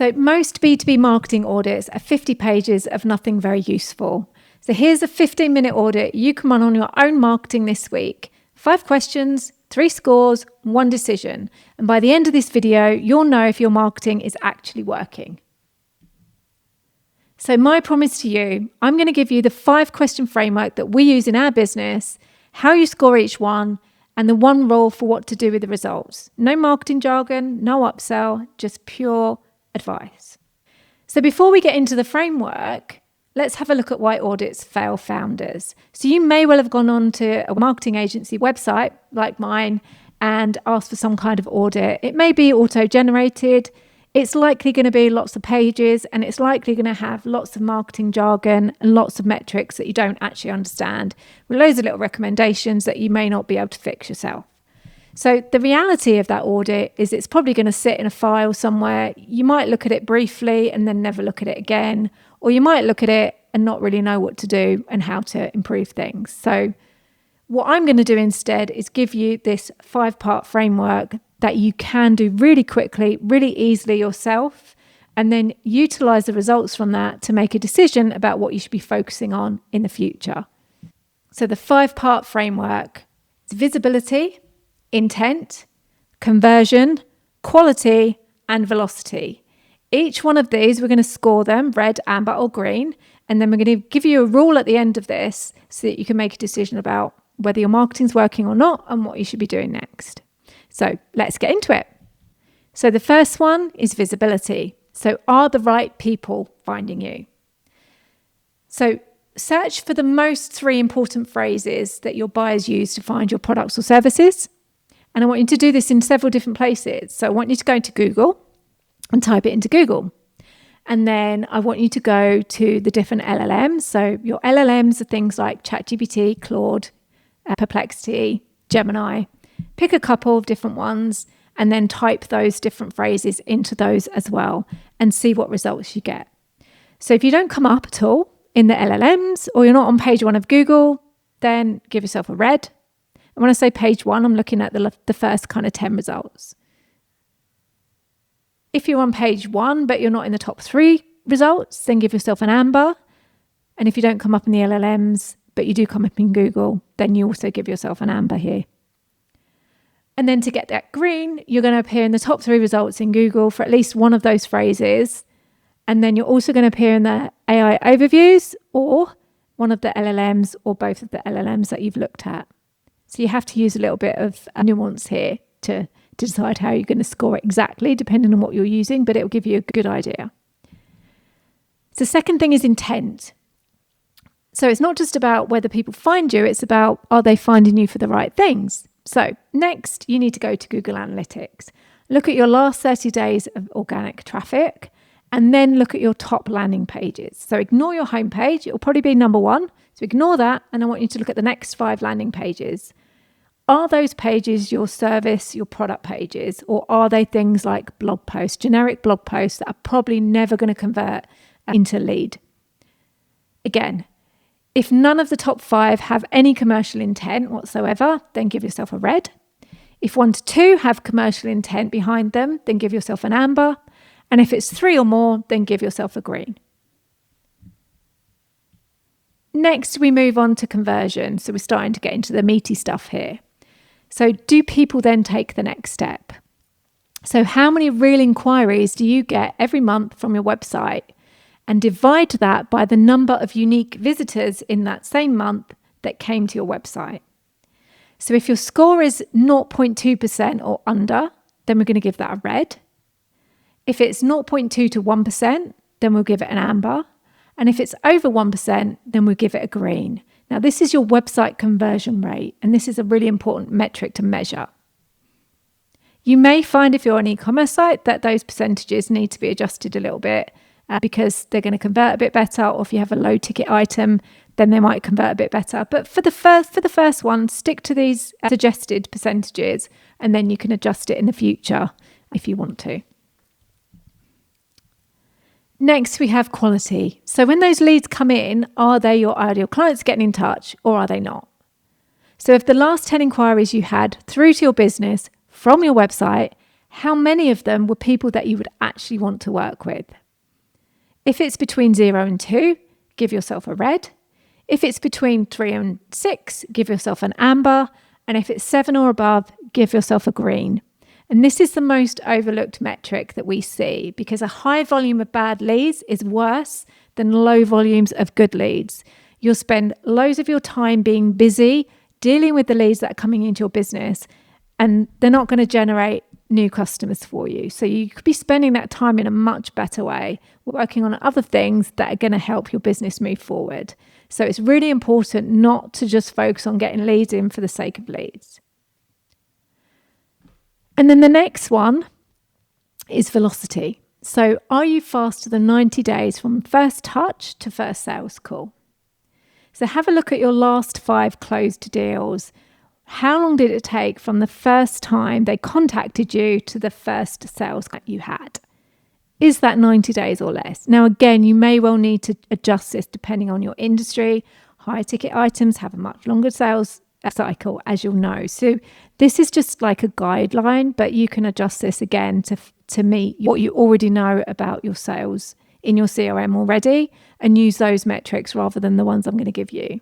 So most B2B marketing audits are 50 pages of nothing very useful. So here's a 15-minute audit you can run on your own marketing this week. 5 questions, 3 scores, 1 decision. And by the end of this video, you'll know if your marketing is actually working. So my promise to you, I'm going to give you the 5-question framework that we use in our business, how you score each one, and the 1 rule for what to do with the results. No marketing jargon, no upsell, just pure advice. So before we get into the framework, let's have a look at why audits fail founders. So you may well have gone on to a marketing agency website like mine and asked for some kind of audit. It may be auto-generated. It's likely going to be lots of pages, and it's likely going to have lots of marketing jargon and lots of metrics that you don't actually understand, with loads of little recommendations that you may not be able to fix yourself. So the reality of that audit is it's probably going to sit in a file somewhere. You might look at it briefly and then never look at it again, or you might look at it and not really know what to do and how to improve things. So what I'm going to do instead is give you this 5-part framework that you can do really quickly, really easily yourself, and then utilize the results from that to make a decision about what you should be focusing on in the future. So the 5-part framework is visibility, intent, conversion, quality, and velocity. Each one of these, we're going to score them, red, amber, or green, and then we're going to give you a rule at the end of this so that you can make a decision about whether your marketing's working or not and what you should be doing next. So let's get into it. So the first one is visibility. So are the right people finding you? So search for the most 3 important phrases that your buyers use to find your products or services. And I want you to do this in several different places. So I want you to go to Google and type it into Google. And then I want you to go to the different LLMs. So your LLMs are things like ChatGPT, Claude, Perplexity, Gemini. Pick a couple of different ones and then type those different phrases into those as well and see what results you get. So if you don't come up at all in the LLMs or you're not on page 1 of Google, then give yourself a red. And when I say page 1, I'm looking at the first kind of 10 results. If you're on page 1 but you're not in the top 3 results, then give yourself an amber. And if you don't come up in the LLMs but you do come up in Google, then you also give yourself an amber here. And then to get that green, you're going to appear in the top 3 results in Google for at least one of those phrases. And then you're also going to appear in the AI overviews or one of the LLMs or both of the LLMs that you've looked at. So you have to use a little bit of nuance here to decide how you're going to score it exactly, depending on what you're using, but it will give you a good idea. So the second thing is intent. So it's not just about whether people find you, it's about are they finding you for the right things? So next, you need to go to Google Analytics. Look at your last 30 days of organic traffic and then look at your top landing pages. So ignore your homepage. It will probably be number 1. So ignore that. And I want you to look at the next 5 landing pages. Are those pages your service, your product pages, or are they things like blog posts, generic blog posts that are probably never going to convert into lead? Again, if none of the top 5 have any commercial intent whatsoever, then give yourself a red. If 1 to 2 have commercial intent behind them, then give yourself an amber. And if it's 3 or more, then give yourself a green. Next, we move on to conversion. So we're starting to get into the meaty stuff here. So do people then take the next step? So how many real inquiries do you get every month from your website? And divide that by the number of unique visitors in that same month that came to your website. So if your score is 0.2% or under, then we're going to give that a red. If it's 0.2 to 1%, then we'll give it an amber. And if it's over 1%, then we'll give it a green. Now, this is your website conversion rate, and this is a really important metric to measure. You may find if you're an e-commerce site that those percentages need to be adjusted a little bit because they're going to convert a bit better, or if you have a low ticket item, then they might convert a bit better. But for the first one, stick to these suggested percentages, and then you can adjust it in the future if you want to. Next, we have quality. So when those leads come in, are they your ideal clients getting in touch, or are they not? So if the last 10 inquiries you had through to your business from your website how many of them were people that you would actually want to work with? If it's between 0 and 2, give yourself a red. If it's between 3 and 6, give yourself an amber. And if it's 7 or above, give yourself a green. And this is the most overlooked metric that we see, because a high volume of bad leads is worse than low volumes of good leads. You'll spend loads of your time being busy, dealing with the leads that are coming into your business, and they're not going to generate new customers for you. So you could be spending that time in a much better way, working on other things that are going to help your business move forward. So it's really important not to just focus on getting leads in for the sake of leads. And then the next one is velocity. So are you faster than 90 days from first touch to first sales call? So have a look at your last 5 closed deals. How long did it take from the first time they contacted you to the first sales that you had? Is that 90 days or less? Now, again, you may well need to adjust this depending on your industry. Higher ticket items have a much longer sales cycle, as you'll know. So this is just like a guideline, but you can adjust this again to meet what you already know about your sales in your CRM already, and use those metrics rather than the ones I'm going to give you.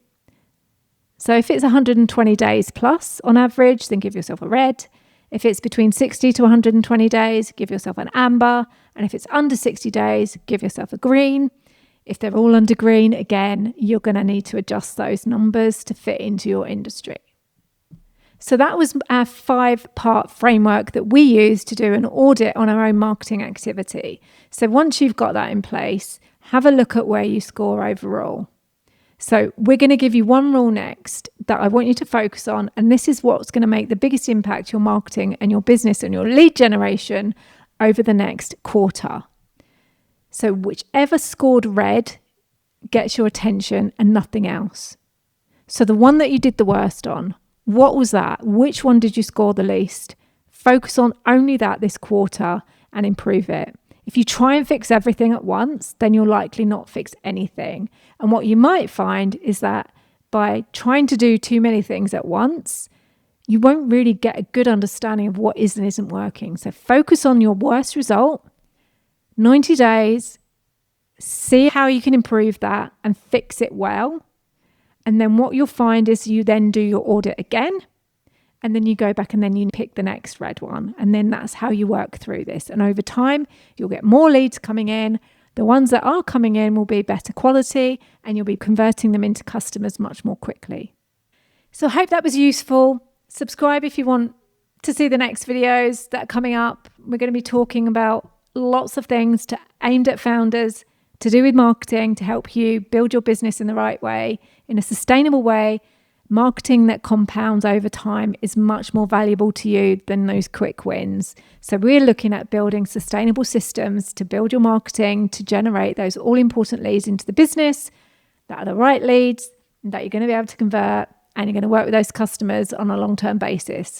So if it's 120 days plus on average, then give yourself a red. If it's between 60 to 120 days, give yourself an amber. And if it's under 60 days, give yourself a green. If they're all under green, again, you're going to need to adjust those numbers to fit into your industry. So that was our 5-part framework that we use to do an audit on our own marketing activity. So once you've got that in place, have a look at where you score overall. So we're going to give you one rule next that I want you to focus on, and this is what's going to make the biggest impact your marketing and your business and your lead generation over the next quarter. So whichever scored red gets your attention and nothing else. So the one that you did the worst on, what was that? Which one did you score the least? Focus on only that this quarter and improve it. If you try and fix everything at once, then you'll likely not fix anything. And what you might find is that by trying to do too many things at once, you won't really get a good understanding of what is and isn't working. So focus on your worst result, 90 days, see how you can improve that and fix it well. And then what you'll find is you then do your audit again, and then you go back and then you pick the next red one. And then that's how you work through this. And over time, you'll get more leads coming in. The ones that are coming in will be better quality, and you'll be converting them into customers much more quickly. So I hope that was useful. Subscribe if you want to see the next videos that are coming up. We're going to be talking about lots of things aimed at founders to do with marketing to help you build your business in the right way, in a sustainable way. Marketing that compounds over time is much more valuable to you than those quick wins. So we're looking at building sustainable systems to build your marketing, to generate those all-important leads into the business that are the right leads that you're going to be able to convert, and you're going to work with those customers on a long-term basis.